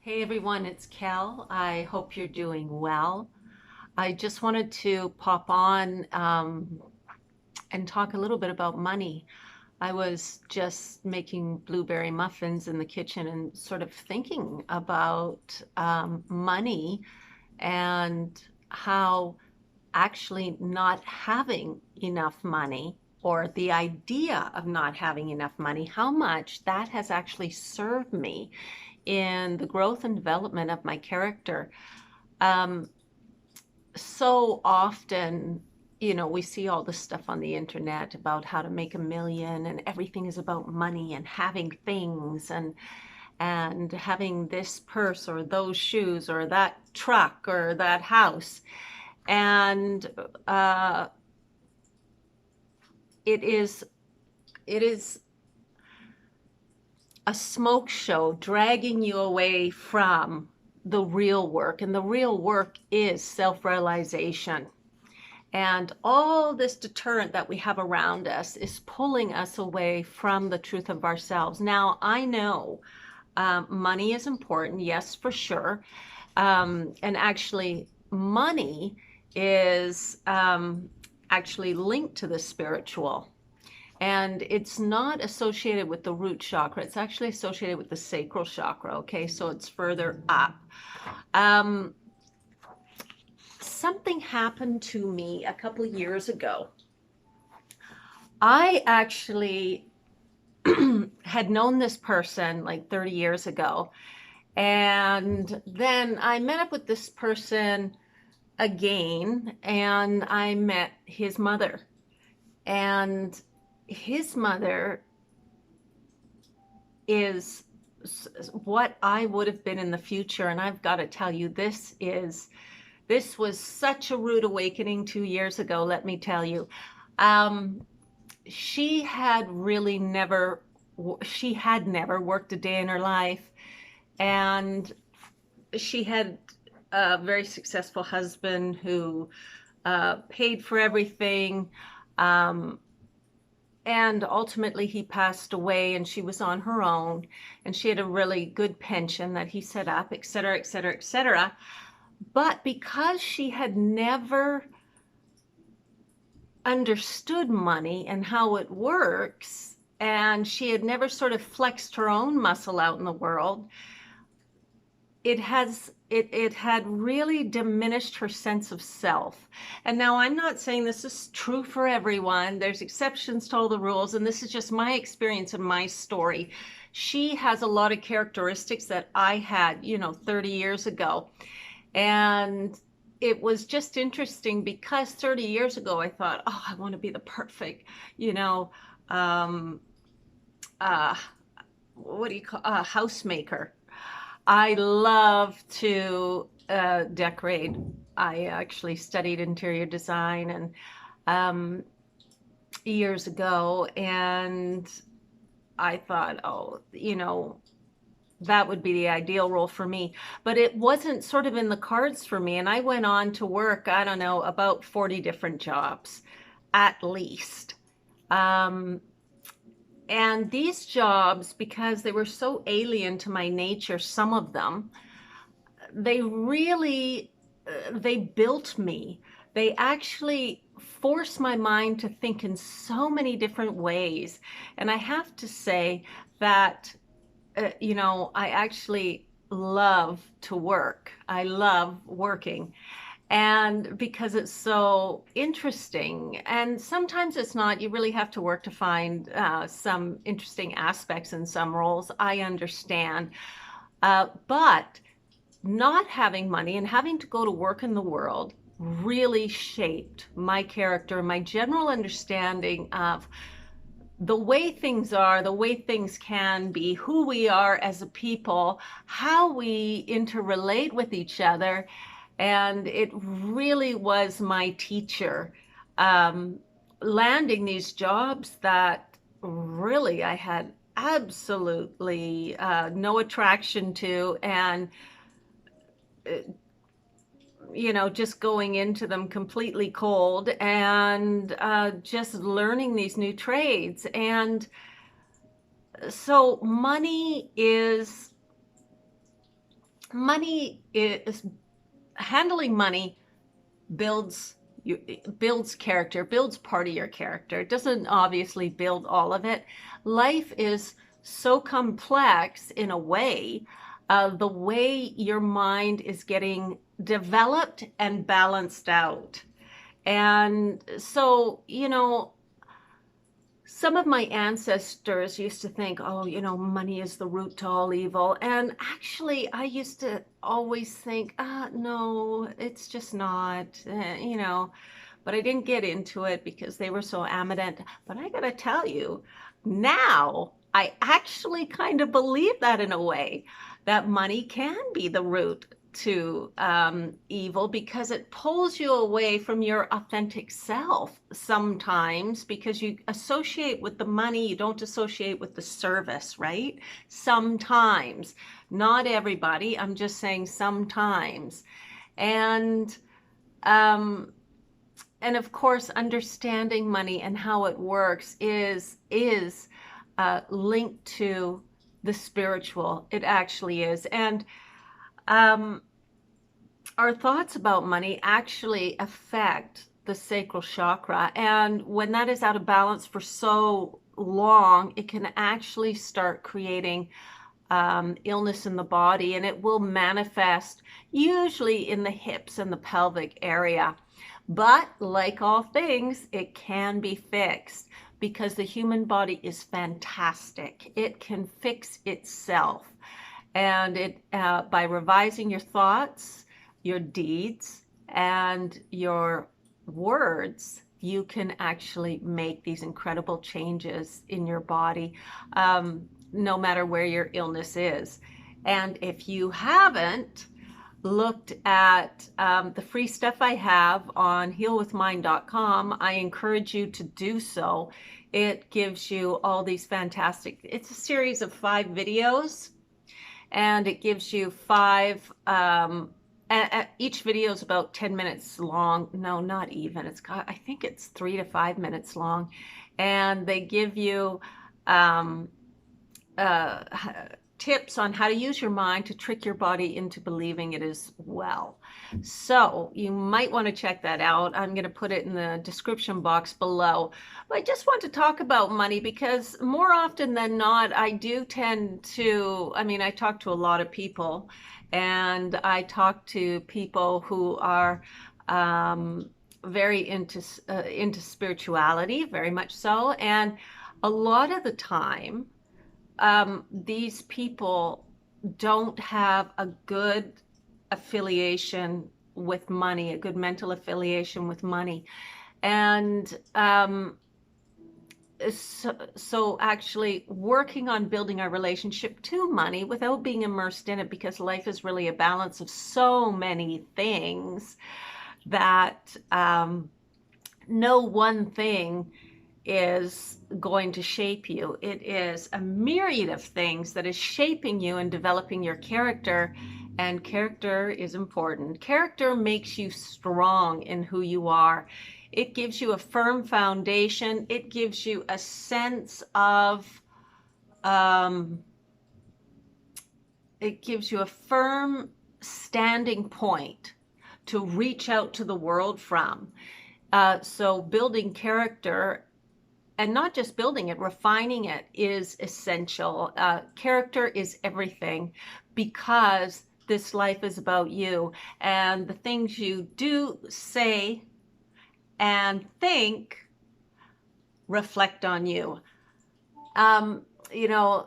Hey everyone, it's Kel. I hope you're doing well. I just wanted to pop on and talk a little bit about money. I was just making blueberry muffins in the kitchen and sort of thinking about money and how actually not having enough money or the idea of not having enough money, how much that has actually served me in the growth and development of my character. Um, so often, we see all this stuff on the internet about how to make a million, and everything is about money and having things and having this purse or those shoes or that truck or that house. And it is it is a smoke show dragging you away from the real work. And the real work is self-realization. And all this deterrent that we have around us is pulling us away from the truth of ourselves. Now, I know money is important, yes, for sure. And actually, money is actually linked to the spiritual. And it's not associated with the root chakra. It's actually associated with the sacral chakra. Okay, so it's further up. Um, Something happened to me a couple years ago. I actually had known this person like 30 years ago. And then I met up with this person again, and I met his mother. And his mother is what I would have been in the future. And I've got to tell you, this was such a rude awakening 2 years ago, let me tell you. Um, she had really never, she had never worked a day in her life. And she had a very successful husband who paid for everything. Um, and ultimately he passed away and she was on her own, and she had a really good pension that he set up, et cetera, et cetera, et cetera. But because she had never understood money and how it works, and she had never sort of flexed her own muscle out in the world, it had really diminished her sense of self. And now I'm not saying this is true for everyone. There's exceptions to all the rules, and this is just my experience and my story. She has a lot of characteristics that I had, 30 years ago. And it was just interesting because 30 years ago I thought, oh, I want to be the perfect, you know, um, uh, what do you call housemaker. I love to decorate. I actually studied interior design and years ago, and I thought, oh, that would be the ideal role for me. But it wasn't sort of in the cards for me. And I went on to work, I don't know, about 40 different jobs at least. Um, and these jobs, because they were so alien to my nature, some of them, they really, they built me. They actually forced my mind to think in so many different ways. And I have to say that I actually love to work. I love working. And because it's so interesting, and sometimes it's not, you really have to work to find some interesting aspects in some roles. I understand. But not having money and having to go to work in the world really shaped my character, my general understanding of the way things are, the way things can be, who we are as a people, how we interrelate with each other. And it really was my teacher, um, landing these jobs that really I had absolutely no attraction to, and just going into them completely cold, and just learning these new trades. And so money is money is handling money builds you, builds character, builds part of your character. It doesn't obviously build all of it. Life is so complex in a way. The way your mind is getting developed and balanced out. And so, some of my ancestors used to think, oh, money is the root to all evil. And actually, I used to always think, no, it's just not, but I didn't get into it because they were so adamant. But I got to tell you, now I actually kind of believe that in a way, that money can be the root to evil, because it pulls you away from your authentic self sometimes, because you associate with the money, you don't associate with the service, right? Sometimes, not everybody, I'm just saying sometimes. And of course, understanding money and how it works is linked to the spiritual. It actually is. And our thoughts about money actually affect the sacral chakra. And when that is out of balance for so long, it can actually start creating illness in the body, and it will manifest usually in the hips and the pelvic area. But like all things, it can be fixed, because the human body is fantastic. It can fix itself. And by revising your thoughts, your deeds, and your words, you can actually make these incredible changes in your body, no matter where your illness is. And if you haven't looked at the free stuff I have on healwithmind.com, I encourage you to do so. It gives you all these fantastic, it's a series of 5 videos, and it gives you 5, each video is about 10 minutes long. No, not even. I think it's 3 to 5 minutes long. And they give you tips on how to use your mind to trick your body into believing it is well. So you might want to check that out. I'm going to put it in the description box below. But I just want to talk about money because more often than not, I do tend to, I talk to a lot of people, and I talk to people who are very into spirituality, very much so. And a lot of the time, these people don't have a good affiliation with money, a good mental affiliation with money. And so actually working on building our relationship to money without being immersed in it, because life is really a balance of so many things that no one thing is going to shape you. It is a myriad of things that is shaping you and developing your character. And character is important. Character makes you strong in who you are. It gives you a firm foundation. It gives you a sense of, it gives you a firm standing point to reach out to the world from. So building character, and not just building it, refining it, is essential. Character is everything, because this life is about you, and the things you do, say, and think reflect on you. It's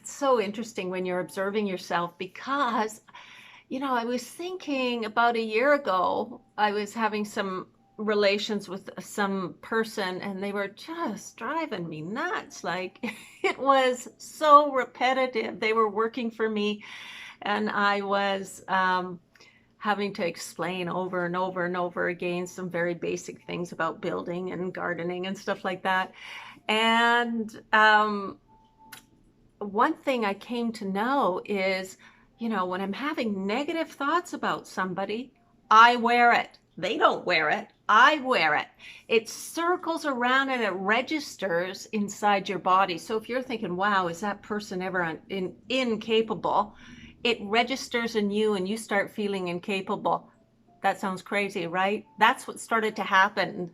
so interesting when you're observing yourself, because, I was thinking about a year ago, I was having some relations with some person, and they were just driving me nuts. Like, it was so repetitive. They were working for me, and I was having to explain over and over and over again some very basic things about building and gardening and stuff like that. And one thing I came to know is, when I'm having negative thoughts about somebody, I wear it. They don't wear it. I wear it. It circles around and it registers inside your body. So if you're thinking, wow, is that person ever incapable? it registers in you and you start feeling incapable. That sounds crazy, right? That's what started to happen.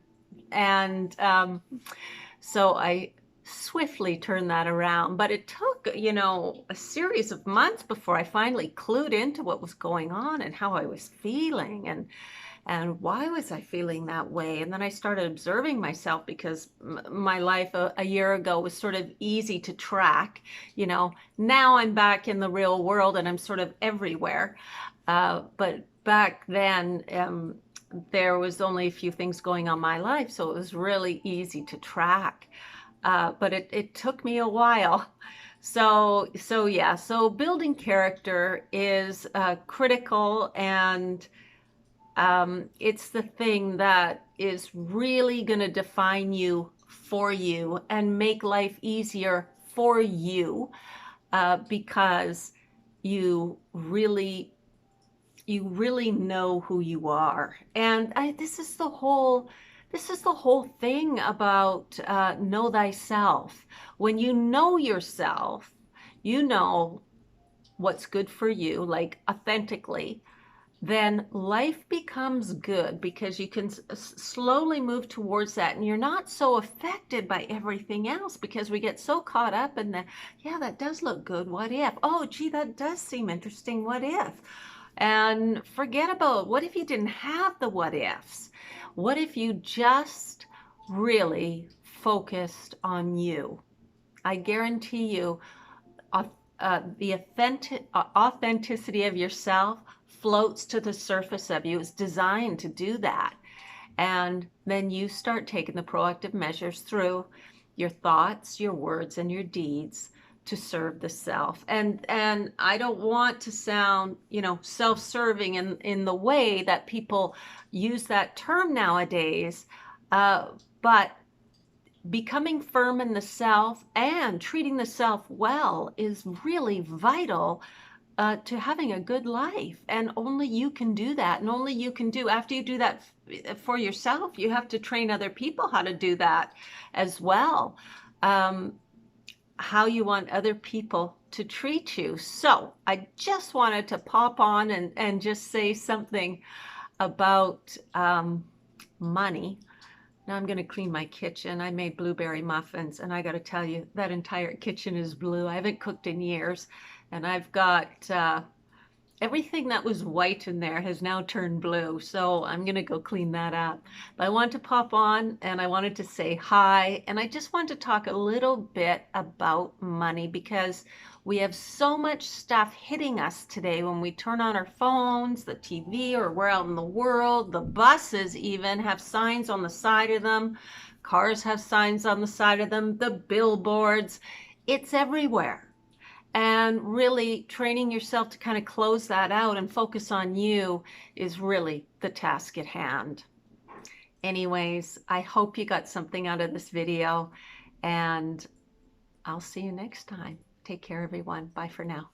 And so I swiftly turned that around. But it took, you know, a series of months before I finally clued into what was going on and how I was feeling and why was I feeling that way. And then I started observing myself because my life a year ago was sort of easy to track. You know, now I'm back in the real world and I'm sort of everywhere. But back then, there was only a few things going on in my life, so it was really easy to track. But it took me a while. So yeah, so building character is critical, and it's the thing that is really going to define you for you and make life easier for you, because you really know who you are. And this is the whole thing about know thyself. When you know yourself, you know what's good for you, like authentically, then life becomes good because you can slowly move towards that, and you're not so affected by everything else because we get so caught up in the, yeah, that does look good, what if, oh gee, that does seem interesting, what if, and forget about what if you didn't have the what ifs. What if you just really focused on you? I guarantee you, the authenticity of yourself floats to the surface of you. It's designed to do that. And then you start taking the proactive measures through your thoughts, your words, and your deeds to serve the self. And I don't want to sound, you know, self-serving in the way that people use that term nowadays, but becoming firm in the self and treating the self well is really vital to having a good life. And only you can do that. And only you can do, after you do that for yourself, you have to train other people how to do that as well. How you want other people to treat you. So I just wanted to pop on and just say something about money. Now I'm going to clean my kitchen. I made blueberry muffins, and I got to tell you, that entire kitchen is blue. I haven't cooked in years, and I've got everything that was white in there has now turned blue. So I'm going to go clean that up. But I wanted to pop on, and I wanted to say hi, and I just want to talk a little bit about money because we have so much stuff hitting us today when we turn on our phones, the TV, or we're out in the world. The buses even have signs on the side of them. Cars have signs on the side of them. The billboards. It's everywhere. And really training yourself to kind of close that out and focus on you is really the task at hand. Anyways, I hope you got something out of this video, and I'll see you next time. Take care, everyone. Bye for now.